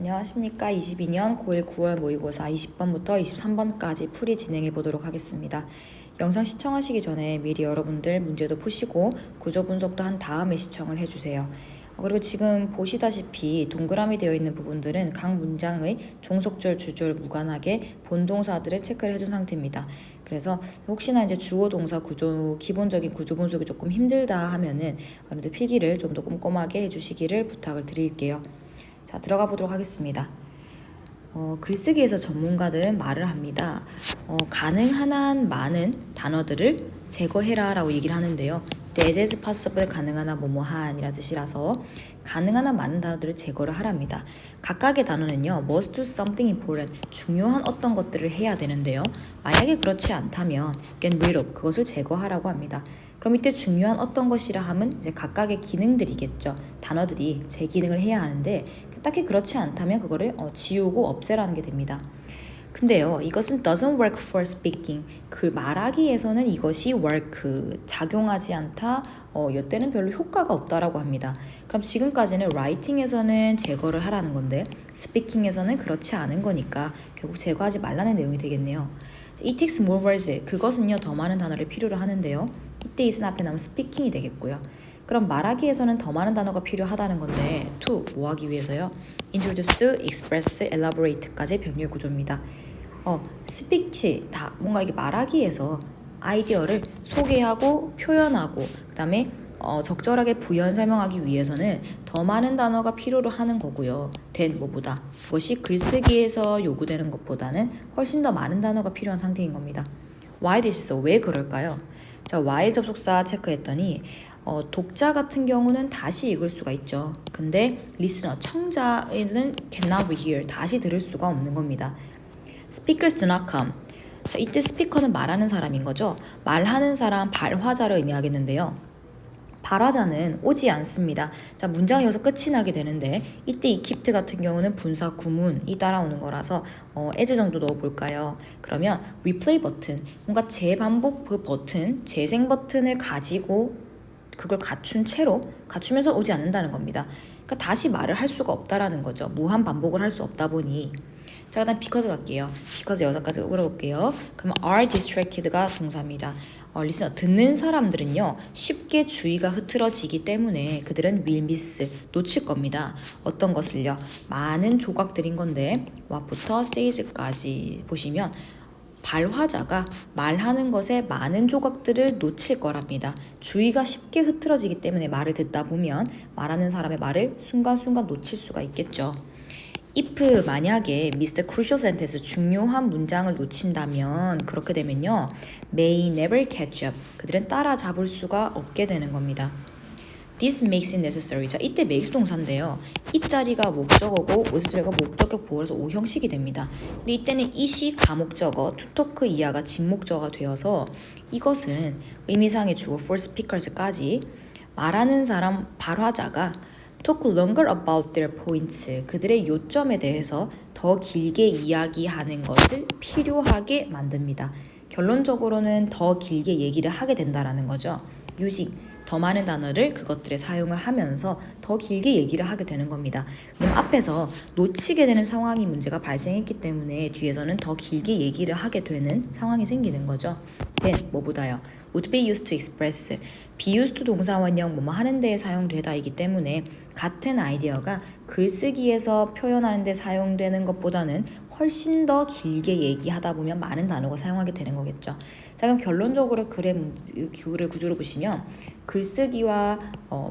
안녕하십니까. 22년 고1 9월 모의고사 20번부터 23번까지 풀이 진행해 보도록 하겠습니다. 영상 시청하시기 전에 미리 여러분들 문제도 푸시고 구조 분석도 한 다음에 시청을 해주세요. 그리고 지금 보시다시피 동그라미 되어 있는 부분들은 각 문장의 종속절, 주절 무관하게 본동사들을 체크를 해준 상태입니다. 그래서 혹시나 이제 주어 동사 구조, 기본적인 구조 분석이 조금 힘들다 하면은 여러분들 필기를 좀 더 꼼꼼하게 해주시기를 부탁을 드릴게요. 자, 들어가 보도록 하겠습니다. 글쓰기에서 전문가들은 말을 합니다. 가능한 한 많은 단어들을 제거해라 라고 얘기를 하는데요. as is possible 가능한 한 뭐뭐한이라 뜻이라서 가능한 한 많은 단어들을 제거를 하랍니다. 각각의 단어는요, must do something important, 중요한 어떤 것들을 해야 되는데요. 만약에 그렇지 않다면 get rid of, 그것을 제거하라고 합니다. 그럼 이때 중요한 어떤 것이라 하면 이제 각각의 기능들이겠죠. 단어들이 제 기능을 해야 하는데 딱히 그렇지 않다면 그거를 지우고 없애라는 게 됩니다. 근데요, 이것은 doesn't work for speaking. 그 말하기에서는 이것이 work, 작용하지 않다. 이때는 별로 효과가 없다라고 합니다. 그럼 지금까지는 writing에서는 제거를 하라는 건데 speaking에서는 그렇지 않은 거니까 결국 제거하지 말라는 내용이 되겠네요. It takes more words. 그것은요, 더 많은 단어를 필요로 하는데요. 이때 it은 앞에 나오면 speaking이 되겠고요. 그럼 말하기에서는 더 많은 단어가 필요하다는 건데 to 뭐 하기 위해서요? introduce, express, elaborate까지 병렬 구조입니다. 스피치 다 뭔가 이게 말하기에서 아이디어를 소개하고 표현하고 그다음에 적절하게 부연 설명하기 위해서는 더 많은 단어가 필요로 하는 거고요. 된 뭐보다 그것이 글쓰기에서 요구되는 것보다는 훨씬 더 많은 단어가 필요한 상태인 겁니다. Why this so? 왜 그럴까요? 자, while 접속사 체크했더니 독자 같은 경우는 다시 읽을 수가 있죠. 근데 listener, 청자는 cannot rehear, 다시 들을 수가 없는 겁니다. Speakers do not come. 자, 이때 스피커는 말하는 사람인 거죠. 말하는 사람, 발화자를 의미하겠는데요. 발화자는 오지 않습니다. 자, 문장이 여기서 끝이 나게 되는데 이때 이 kept 같은 경우는 분사 구문이 따라오는 거라서 as 정도 넣어볼까요? 그러면 replay 버튼, 뭔가 재반복 그 버튼, 재생 버튼을 가지고 그걸 갖추면서 오지 않는다는 겁니다. 그러니까 다시 말을 할 수가 없다라는 거죠. 무한 반복을 할 수 없다 보니. 자, 일단 because 갈게요. because 여기까지 끌어볼게요. 그러면 are distracted가 동사입니다. 리스너, 듣는 사람들은요, 쉽게 주의가 흐트러지기 때문에 그들은 will miss, 놓칠 겁니다. 어떤 것을요? 많은 조각들인 건데 what부터 says까지 보시면 발화자가 말하는 것에 많은 조각들을 놓칠 거랍니다. 주의가 쉽게 흐트러지기 때문에 말을 듣다 보면 말하는 사람의 말을 순간순간 놓칠 수가 있겠죠. if 만약에 Mr. Crucial Sentence 중요한 문장을 놓친다면 그렇게 되면요, may never catch up, 그들은 따라잡을 수가 없게 되는 겁니다. This makes it necessary. 자, 이때 makes 동사인데요. 이 자리가 목적어고 오스 자리가 목적격 보호라서 O 형식이 됩니다. 근데 이때는 it이 가목적어, to talk 이하가 진목적어가 되어서 이것은 의미상의 주어 for speakers까지 말하는 사람 발화자가 talk longer about their points, 그들의 요점에 대해서 더 길게 이야기하는 것을 필요하게 만듭니다. 결론적으로는 더 길게 얘기를 하게 된다라는 거죠. using, 더 많은 단어를 그것들에 사용을 하면서 더 길게 얘기를 하게 되는 겁니다. 그럼 앞에서 놓치게 되는 상황이 문제가 발생했기 때문에 뒤에서는 더 길게 얘기를 하게 되는 상황이 생기는 거죠. then 뭐보다요? would be used to express, be used to 동사원형 뭐뭐 하는 데에 사용되다이기 때문에 같은 아이디어가 글쓰기에서 표현하는 데 사용되는 것보다는 훨씬 더 길게 얘기하다 보면 많은 단어가 사용하게 되는 거겠죠. 자, 그럼 결론적으로 글의 구조를 보시면 글쓰기와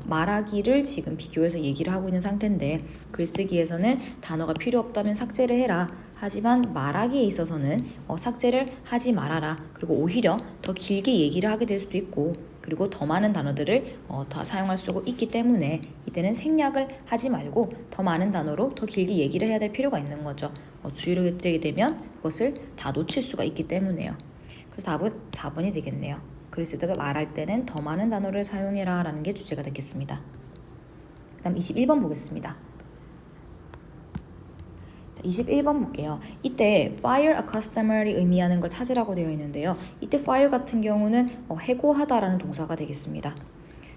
말하기를 지금 비교해서 얘기를 하고 있는 상태인데 글쓰기에서는 단어가 필요 없다면 삭제를 해라. 하지만 말하기에 있어서는 삭제를 하지 말아라. 그리고 오히려 더 길게 얘기를 하게 될 수도 있고 그리고 더 많은 단어들을 더 사용할 수 있기 때문에 이때는 생략을 하지 말고 더 많은 단어로 더 길게 얘기를 해야 될 필요가 있는 거죠. 주의를 드리게 되면 그것을 다 놓칠 수가 있기 때문에요. 그래서 답은 4번이 되겠네요. 그래서 말할 때는 더 많은 단어를 사용해라 라는 게 주제가 되겠습니다. 그 다음 21번 보겠습니다. 21번 볼게요. 이때 fire a customer이 의미하는 걸 찾으라고 되어 있는데요. 이때 fire 같은 경우는 해고하다라는 동사가 되겠습니다.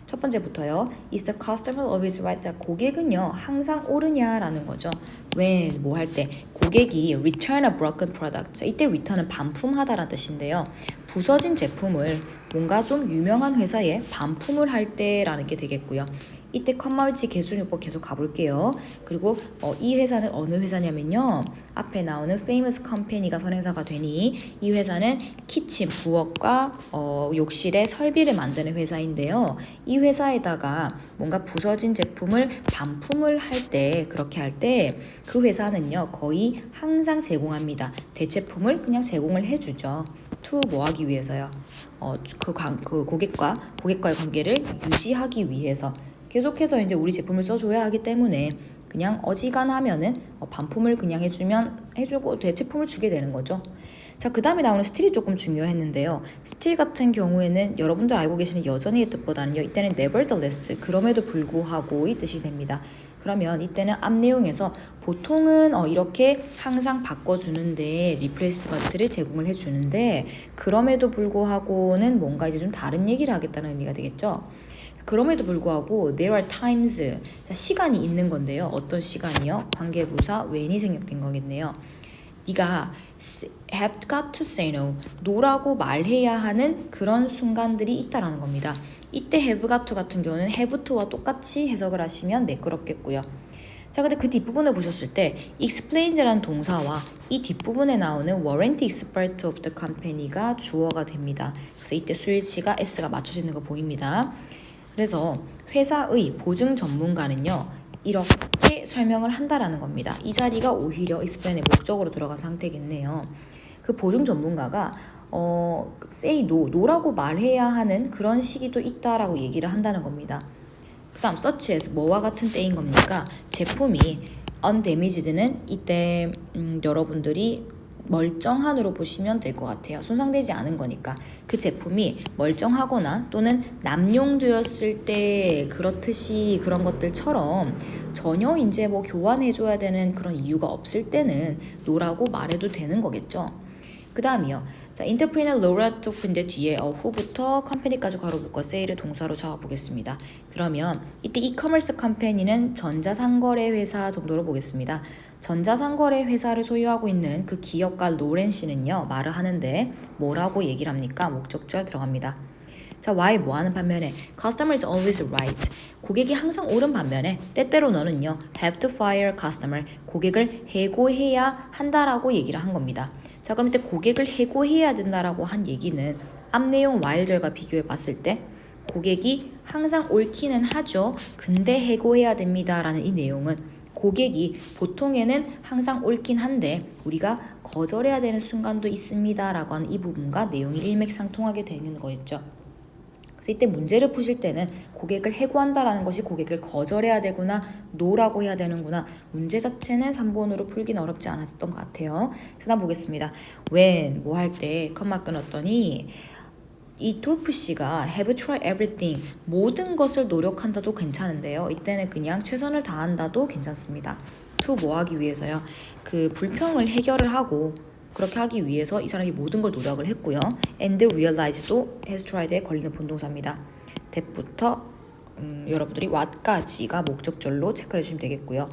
자, 첫 번째부터요. Is the customer always right? 자, 고객은요 항상 옳으냐라는 거죠. when 뭐 할 때 고객이 return a broken product. 자, 이때 return은 반품하다라는 뜻인데요. 부서진 제품을 뭔가 좀 유명한 회사에 반품을 할 때라는 게 되겠고요. 이때 컴마위치 개수요법 계속 가볼게요. 그리고 이 회사는 어느 회사냐면요. 앞에 나오는 famous company가 선행사가 되니 이 회사는 키친, 부엌과 욕실의 설비를 만드는 회사인데요. 이 회사에다가 뭔가 부서진 제품을 반품을 할 때 그렇게 할 때 그 회사는요. 거의 항상 제공합니다. 대체품을 그냥 제공을 해주죠. to 뭐 하기 위해서요. 그 고객과의 관계를 유지하기 위해서 계속해서 이제 우리 제품을 써줘야 하기 때문에 그냥 어지간하면은 반품을 그냥 해주고 대체품을 주게 되는 거죠. 자, 그 다음에 나오는 스틸이 조금 중요했는데요. 스틸 같은 경우에는 여러분들 알고 계시는 여전히의 뜻보다는요. 이때는 nevertheless, 그럼에도 불구하고 이 뜻이 됩니다. 그러면 이때는 앞 내용에서 보통은 이렇게 항상 바꿔주는데 리플레이스 버튼을 제공을 해주는데 그럼에도 불구하고는 뭔가 이제 좀 다른 얘기를 하겠다는 의미가 되겠죠. 그럼에도 불구하고 there are times, 자, 시간이 있는 건데요. 어떤 시간이요? 관계부사 when이 생략된 거겠네요. 네가 have got to say no, no라고 말해야 하는 그런 순간들이 있다라는 겁니다. 이때 have got to 같은 경우는 have to와 똑같이 해석을 하시면 매끄럽겠고요. 자, 근데 그 뒷부분을 보셨을 때 explains라는 동사와 이 뒷부분에 나오는 warranty expert of the company가 주어가 됩니다. 그래서 이때 수일치가 s가 맞춰져 있는 거 보입니다. 그래서 회사의 보증 전문가는요. 이렇게 설명을 한다라는 겁니다. 이 자리가 오히려 explain의 목적으로 들어간 상태겠네요. 그 보증 전문가가 say no, no라고 말해야 하는 그런 시기도 있다라고 얘기를 한다는 겁니다. 그 다음 such as 뭐와 같은 때인 겁니까? 제품이 undamaged는 이때 여러분들이 멀쩡한으로 보시면 될 것 같아요. 손상되지 않은 거니까. 그 제품이 멀쩡하거나 또는 남용되었을 때 그렇듯이 그런 것들처럼 전혀 이제 뭐 교환해줘야 되는 그런 이유가 없을 때는 노라고 말해도 되는 거겠죠. 그 다음이요. 자, 인터프리너 로라토프인데 뒤에 후부터 컴퍼니까지 괄호 묶어 세일을 동사로 잡아보겠습니다. 그러면 이때 이커머스 컴퍼니는 전자상거래 회사 정도로 보겠습니다. 전자상거래 회사를 소유하고 있는 그 기업가 로렌 씨는요. 말을 하는데 뭐라고 얘기를 합니까? 목적절 들어갑니다. 자, why 뭐 하는 반면에 customer is always right. 고객이 항상 옳은 반면에 때때로 너는요. have to fire customer. 고객을 해고해야 한다라고 얘기를 한 겁니다. 자, 그럼 이때 고객을 해고해야 된다라고 한 얘기는 앞 내용 while절과 비교해 봤을 때 고객이 항상 옳기는 하죠. 근데 해고해야 됩니다 라는 이 내용은 고객이 보통에는 항상 옳긴 한데 우리가 거절해야 되는 순간도 있습니다 라고 하는 이 부분과 내용이 일맥상통하게 되는 거겠죠. 그래서 이때 문제를 푸실 때는 고객을 해고한다라는 것이 고객을 거절해야 되구나, 노라고 해야 되는구나. 문제 자체는 3번으로 풀긴 어렵지 않았던 것 같아요. 다음 보겠습니다. when 뭐 할 때 컴마 끊었더니 이 돌프 씨가 have tried everything, 모든 것을 노력한다도 괜찮은데요. 이때는 그냥 최선을 다한다도 괜찮습니다. to 뭐 하기 위해서요. 그 불평을 해결을 하고 그렇게 하기 위해서 이 사람이 모든 걸 노력을 했고요. and realize도 has tried에 걸리는 본동사입니다. that부터 여러분들이 what까지가 목적절로 체크해 주시면 되겠고요.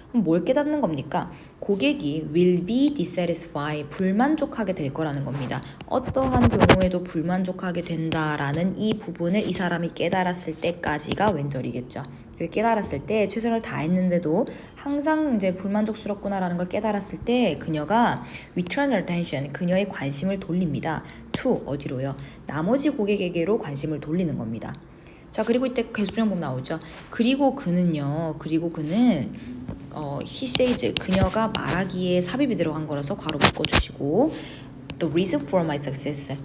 그럼 뭘 깨닫는 겁니까? 고객이 will be dissatisfied, 불만족하게 될 거라는 겁니다. 어떠한 경우에도 불만족하게 된다라는 이 부분을 이 사람이 깨달았을 때까지가 왼절이겠죠. 깨달았을 때 최선을 다했는데도 항상 이제 불만족스럽구나라는 걸 깨달았을 때 그녀가 returns her attention, 그녀의 관심을 돌립니다. to 어디로요? 나머지 고객에게로 관심을 돌리는 겁니다. 자, 그리고 이때 개수정법 나오죠. 그리고 그는 he says, 그녀가 말하기에 삽입이 들어간 거라서 괄호 묶어주시고 The reason for my success,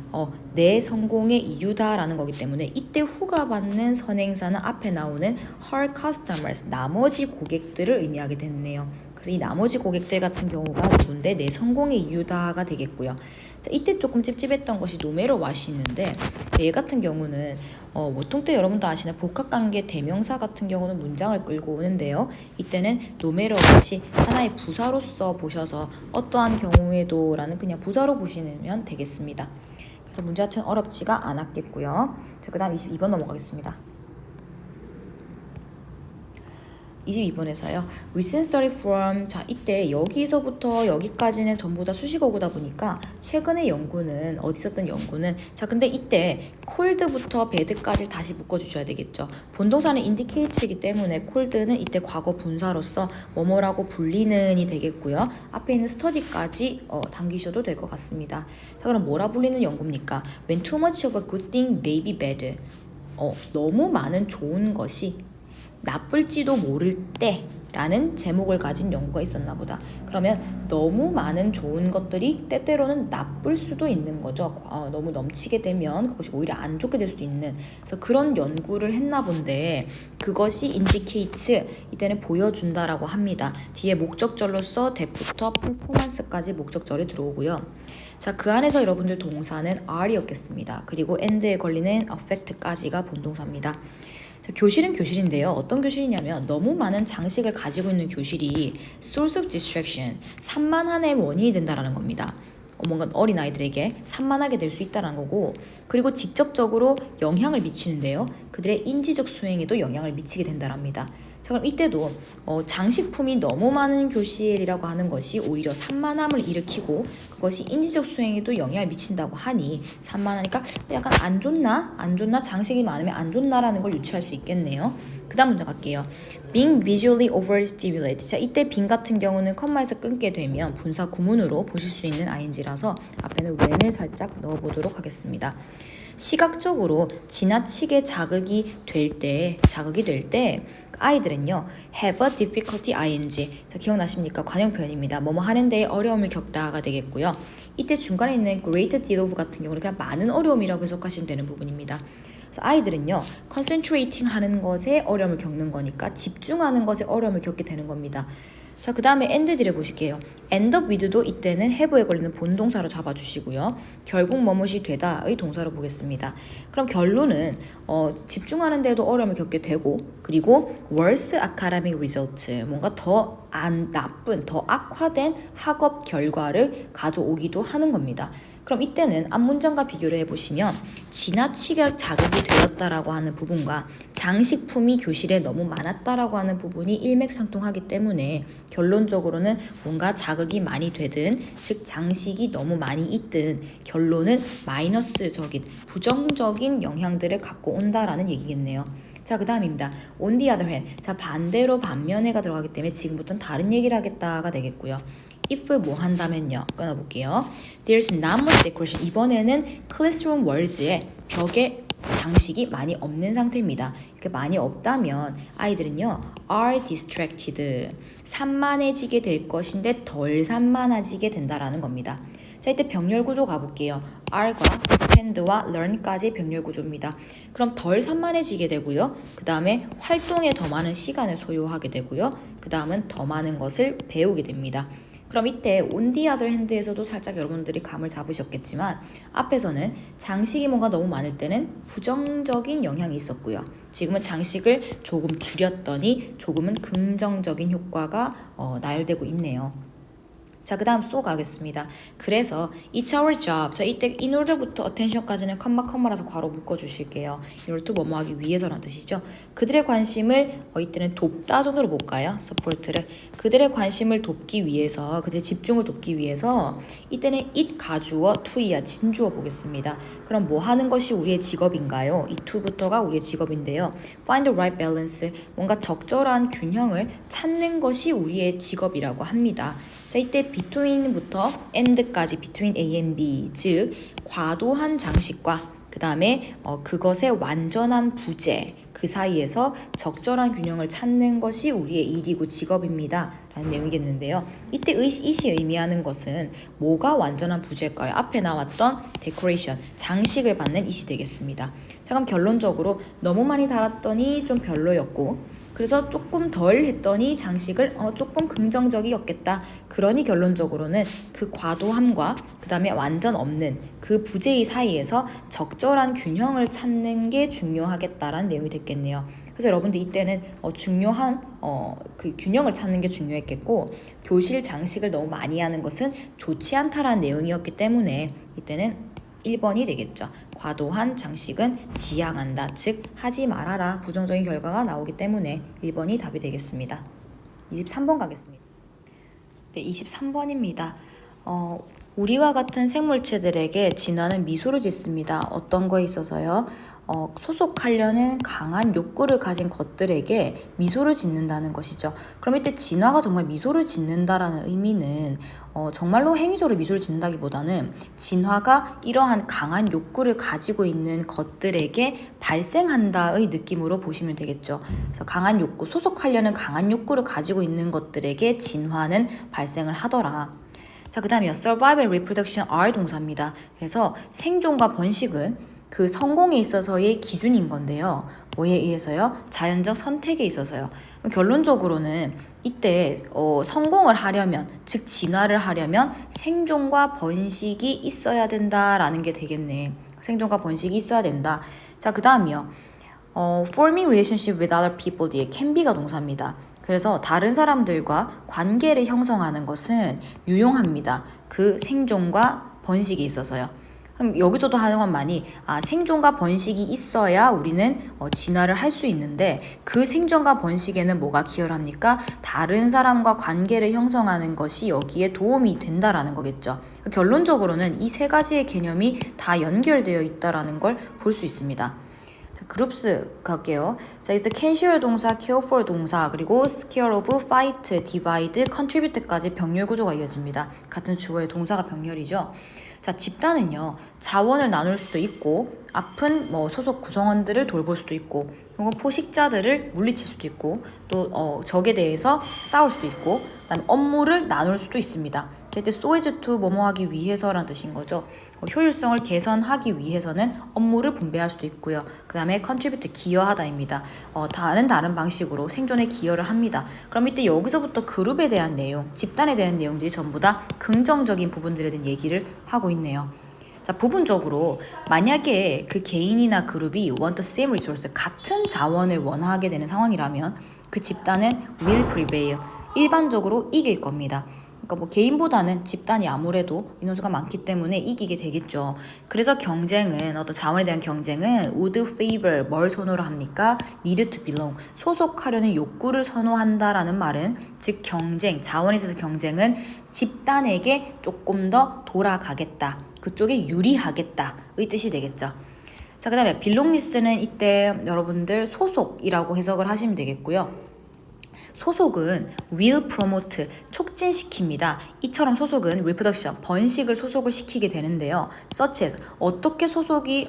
내 성공의 이유다라는 거기 때문에 이때 후가 받는 선행사는 앞에 나오는 her customers, 나머지 고객들을 의미하게 됐네요. 그래서 이 나머지 고객들 같은 경우가 누군데 내 성공의 이유다가 되겠고요. 자, 이때 조금 찝찝했던 것이 노메로 왓이 있는데 얘 같은 경우는 보통 때 여러분도 아시는 복합관계 대명사 같은 경우는 문장을 끌고 오는데요. 이때는 노메로 왓이 하나의 부사로서 보셔서 어떠한 경우에도 라는 그냥 부사로 보시면 되겠습니다. 그래서 문제 자체는 어렵지가 않았겠고요. 자, 그 다음 22번 넘어가겠습니다. 22번에서요. Recent study from 자 이때 여기서부터 여기까지는 전부 다 수식어구다 보니까 최근의 연구는 어디 있었던 연구는 자 근데 이때 cold부터 bad까지 다시 묶어주셔야 되겠죠. 본동사는 indicate이기 때문에 cold는 이때 과거 분사로서 뭐뭐라고 불리는이 되겠고요. 앞에 있는 study까지 당기셔도 될 것 같습니다. 자 그럼 뭐라 불리는 연구입니까? When too much of a good thing may be bad. 너무 많은 좋은 것이 나쁠지도 모를 때 라는 제목을 가진 연구가 있었나 보다. 그러면 너무 많은 좋은 것들이 때때로는 나쁠 수도 있는 거죠. 너무 넘치게 되면 그것이 오히려 안 좋게 될 수도 있는 그래서 그런 연구를 했나 본데 그것이 indicate 이때는 보여준다라고 합니다. 뒤에 목적절로서 that부터 performance까지 목적절이 들어오고요. 자, 그 안에서 여러분들 동사는 are이었겠습니다. 그리고 and에 걸리는 affect까지가 본동사입니다. 자, 교실은 교실인데요. 어떤 교실이냐면 너무 많은 장식을 가지고 있는 교실이 source of distraction, 산만함의 원인이 된다라는 겁니다. 뭔가 어린아이들에게 산만하게 될 수 있다는 거고 그리고 직접적으로 영향을 미치는데요. 그들의 인지적 수행에도 영향을 미치게 된다랍니다. 자, 그럼 이때도 장식품이 너무 많은 교실이라고 하는 것이 오히려 산만함을 일으키고 그것이 인지적 수행에도 영향을 미친다고 하니 산만하니까 약간 안 좋나? 안 좋나? 장식이 많으면 안 좋나라는 걸 유추할 수 있겠네요. 그 다음 문제 갈게요. Being visually overstimulated. 자, 이때 being 같은 경우는 컴마에서 끊게 되면 분사 구문으로 보실 수 있는 ing라서 앞에는 when을 살짝 넣어보도록 하겠습니다. 시각적으로 지나치게 자극이 될 때 아이들은요 have a difficulty ing 자 기억나십니까? 관용 표현입니다. 뭐뭐 하는데 어려움을 겪다가 되겠고요. 이때 중간에 있는 great deal of 같은 경우는 그냥 많은 어려움이라고 해석하시면 되는 부분입니다. 그래서 아이들은요 concentrating 하는 것에 어려움을 겪는 거니까 집중하는 것에 어려움을 겪게 되는 겁니다. 자, 그 다음에 end를 보실게요. end up with도 이때는 have에 걸리는 본동사로 잡아주시고요. 결국 뭐뭇이 되다의 동사로 보겠습니다. 그럼 결론은 집중하는 데도 어려움을 겪게 되고 그리고 worse academic result 뭔가 더 나쁜, 더 악화된 학업 결과를 가져오기도 하는 겁니다. 그럼 이때는 앞문장과 비교를 해보시면 지나치게 자극이 되었다라고 하는 부분과 장식품이 교실에 너무 많았다라고 하는 부분이 일맥상통하기 때문에 결론적으로는 뭔가 자극이 많이 되든 즉 장식이 너무 많이 있든 결론은 마이너스적인 부정적인 영향들을 갖고 온다라는 얘기겠네요. 자, 그 다음입니다. On the other hand. 자, 반대로 반면에가 들어가기 때문에 지금부터는 다른 얘기를 하겠다가 되겠고요. if 뭐 한다면요. 끊어볼게요. There's not much decoration. 이번에는 classroom wals에 벽에 장식이 많이 없는 상태입니다. 이렇게 많이 없다면 아이들은요 are distracted. 산만해지게 될 것인데 덜 산만해지게 된다라는 겁니다. 자, 이때 병렬 구조 가볼게요. R과 spend와 learn까지 병렬 구조입니다. 그럼 덜 산만해지게 되고요. 그 다음에 활동에 더 많은 시간을 소요하게 되고요. 그 다음은 더 많은 것을 배우게 됩니다. 그럼 이때 on the other hand에서도 살짝 여러분들이 감을 잡으셨겠지만 앞에서는 장식이 뭔가 너무 많을 때는 부정적인 영향이 있었고요. 지금은 장식을 조금 줄였더니 조금은 긍정적인 효과가 나열되고 있네요. 자, 그 다음 쏘 가겠습니다. 그래서 it's our job. 자, 이때 in order부터 attention까지는 컴마라서 괄호 묶어주실게요. in order to 뭐뭐 하기 위해서라는 뜻이죠. 그들의 관심을 이때는 돕다 정도로 볼까요? support를. 그들의 관심을 돕기 위해서 그들의 집중을 돕기 위해서 이때는 it 가주어 to이야 진주어 보겠습니다. 그럼 뭐 하는 것이 우리의 직업인가요? 이 to부터가 우리의 직업인데요. find the right balance. 뭔가 적절한 균형을 찾는 것이 우리의 직업이라고 합니다. 자, 이때 between부터 and까지 between A and B 즉 과도한 장식과 그 다음에 그것의 완전한 부재 그 사이에서 적절한 균형을 찾는 것이 우리의 일이고 직업입니다 라는 내용이겠는데요. 이때 it이 의미하는 것은 뭐가 완전한 부재일까요? 앞에 나왔던 decoration 장식을 받는 it이 되겠습니다. 자, 그럼 결론적으로 너무 많이 달았더니 좀 별로였고 그래서 조금 덜 했더니 장식을 조금 긍정적이었겠다. 그러니 결론적으로는 그 과도함과 그 다음에 완전 없는 그 부재의 사이에서 적절한 균형을 찾는 게 중요하겠다라는 내용이 됐겠네요. 그래서 여러분들 이때는 중요한 그 균형을 찾는 게 중요했겠고 교실 장식을 너무 많이 하는 것은 좋지 않다라는 내용이었기 때문에 이때는 1번이 되겠죠. 과도한 장식은 지양한다. 즉 하지 말아라. 부정적인 결과가 나오기 때문에 1번이 답이 되겠습니다. 23번 가겠습니다. 네, 23번입니다. 우리와 같은 생물체들에게 진화는 미소를 짓습니다. 어떤 거에 있어서요? 소속하려는 강한 욕구를 가진 것들에게 미소를 짓는다는 것이죠. 그럼 이때 진화가 정말 미소를 짓는다라는 의미는 정말로 행위적으로 미소를 짓는다기보다는 진화가 이러한 강한 욕구를 가지고 있는 것들에게 발생한다의 느낌으로 보시면 되겠죠. 그래서 강한 욕구, 소속하려는 강한 욕구를 가지고 있는 것들에게 진화는 발생을 하더라. 자, 그 다음이요. Survival and Reproduction are 동사입니다. 그래서 생존과 번식은 그 성공에 있어서의 기준인 건데요. 뭐에 의해서요? 자연적 선택에 있어서요. 결론적으로는 이때 성공을 하려면, 즉 진화를 하려면 생존과 번식이 있어야 된다라는 게 되겠네. 생존과 번식이 있어야 된다. 자, 그 다음이요. Forming relationship with other people 뒤에 can be가 동사입니다. 그래서 다른 사람들과 관계를 형성하는 것은 유용합니다. 그 생존과 번식이 있어서요. 그럼 여기서도 하는 건 많이 생존과 번식이 있어야 우리는 진화를 할 수 있는데 그 생존과 번식에는 뭐가 기여합니까? 다른 사람과 관계를 형성하는 것이 여기에 도움이 된다라는 거겠죠. 결론적으로는 이 세 가지의 개념이 다 연결되어 있다라는 걸 볼 수 있습니다. 그룹스 갈게요. 자, 이때 can share 동사, care for 동사, 그리고 scare of, fight, divide, contribute까지 병렬 구조가 이어집니다. 같은 주어의 동사가 병렬이죠. 자, 집단은요, 자원을 나눌 수도 있고, 아픈 소속 구성원들을 돌볼 수도 있고, 그리고 포식자들을 물리칠 수도 있고, 또 적에 대해서 싸울 수도 있고, 그다음에 업무를 나눌 수도 있습니다. 자, 이때 so as to 뭐뭐 하기 위해서라는 뜻인 거죠. 효율성을 개선하기 위해서는 업무를 분배할 수도 있고요. 그 다음에 contribute, 기여하다입니다. 다른 방식으로 생존에 기여를 합니다. 그럼 이때 여기서부터 그룹에 대한 내용, 집단에 대한 내용들이 전부 다 긍정적인 부분들에 대한 얘기를 하고 있네요. 자, 부분적으로 만약에 그 개인이나 그룹이 want the same resource, 같은 자원을 원하게 되는 상황이라면 그 집단은 will prevail, 일반적으로 이길 겁니다. 그러니까 개인보다는 집단이 아무래도 인원수가 많기 때문에 이기게 되겠죠. 그래서 경쟁은, 어떤 자원에 대한 경쟁은 would favor, 뭘 선호를 합니까? need to belong, 소속하려는 욕구를 선호한다라는 말은, 즉 경쟁, 자원에 있어서 경쟁은 집단에게 조금 더 돌아가겠다, 그쪽에 유리하겠다의 뜻이 되겠죠. 자, 그 다음에 belongness는 이때 여러분들 소속이라고 해석을 하시면 되겠고요. 소속은 will promote, 촉진시킵니다. 이처럼 소속은 reproduction, 번식을 소속을 시키게 되는데요. such as, 어떻게 소속이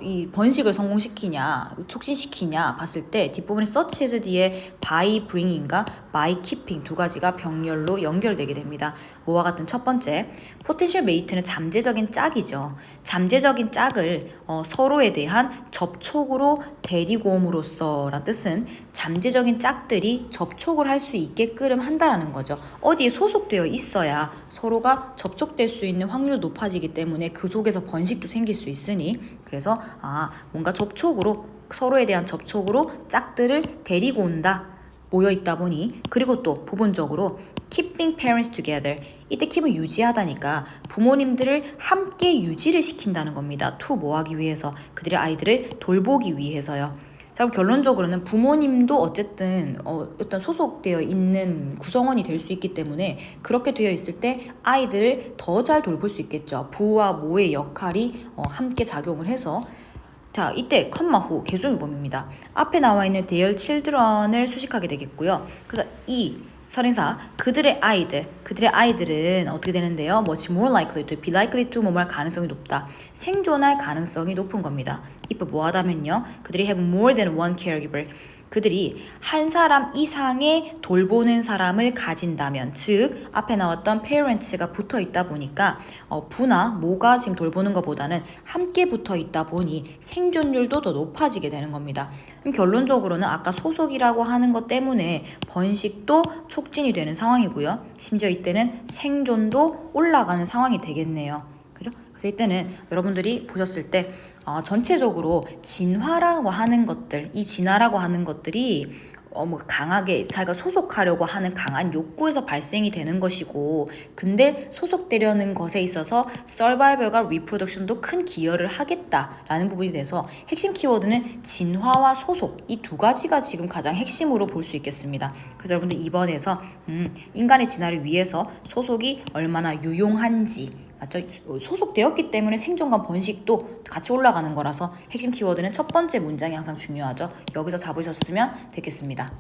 이 번식을 성공시키냐, 촉진시키냐 봤을 때 뒷부분에 such as 뒤에 by bringing과 by keeping 두 가지가 병렬로 연결되게 됩니다. 뭐와 같은 첫 번째, potential mate는 잠재적인 짝이죠. 잠재적인 짝을 서로에 대한 접촉으로 데리고 옴으로써 라는 뜻은 잠재적인 짝들이 접촉을 할 수 있게끔 한다라는 거죠. 어디에 소속되어 있어야 서로가 접촉될 수 있는 확률이 높아지기 때문에 그 속에서 번식도 생길 수 있으니, 그래서 뭔가 접촉으로, 서로에 대한 접촉으로 짝들을 데리고 온다, 모여 있다 보니, 그리고 또 부분적으로 keeping parents together, 이때 keep은 유지하다니까 부모님들을 함께 유지를 시킨다는 겁니다. to 뭐 하기 위해서? 그들의 아이들을 돌보기 위해서요. 자, 그럼 결론적으로는 부모님도 어쨌든 어떤 소속되어 있는 구성원이 될 수 있기 때문에 그렇게 되어 있을 때 아이들을 더 잘 돌볼 수 있겠죠. 부와 모의 역할이 함께 작용을 해서, 자, 이때 컴마 후 계속유범입니다. 앞에 나와 있는 their children을 수식하게 되겠고요. 그래서 이 선행사 그들의 아이들은 어떻게 되는데요? much more likely to, be likely to 뭐할 가능성이 높다, 생존할 가능성이 높은 겁니다. if 뭐하다면요, 그들이 have more than one caregiver, 그들이 한 사람 이상의 돌보는 사람을 가진다면, 즉 앞에 나왔던 parents가 붙어 있다 보니까 부나 모가 지금 돌보는 것보다는 함께 붙어 있다 보니 생존율도 더 높아지게 되는 겁니다. 그럼 결론적으로는 아까 소속이라고 하는 것 때문에 번식도 촉진이 되는 상황이고요. 심지어 이때는 생존도 올라가는 상황이 되겠네요. 그죠? 그래서 이때는 여러분들이 보셨을 때 전체적으로 진화라고 하는 것들, 이 진화라고 하는 것들이 강하게 자기가 소속하려고 하는 강한 욕구에서 발생이 되는 것이고, 근데 소속되려는 것에 있어서 서바이벌과 리프로덕션도 큰 기여를 하겠다라는 부분이 돼서 핵심 키워드는 진화와 소속, 이 두 가지가 지금 가장 핵심으로 볼 수 있겠습니다. 그래서 여러분들 이번에서 인간의 진화를 위해서 소속이 얼마나 유용한지, 맞죠? 소속되었기 때문에 생존과 번식도 같이 올라가는 거라서 핵심 키워드는 첫 번째 문장이 항상 중요하죠. 여기서 잡으셨으면 되겠습니다.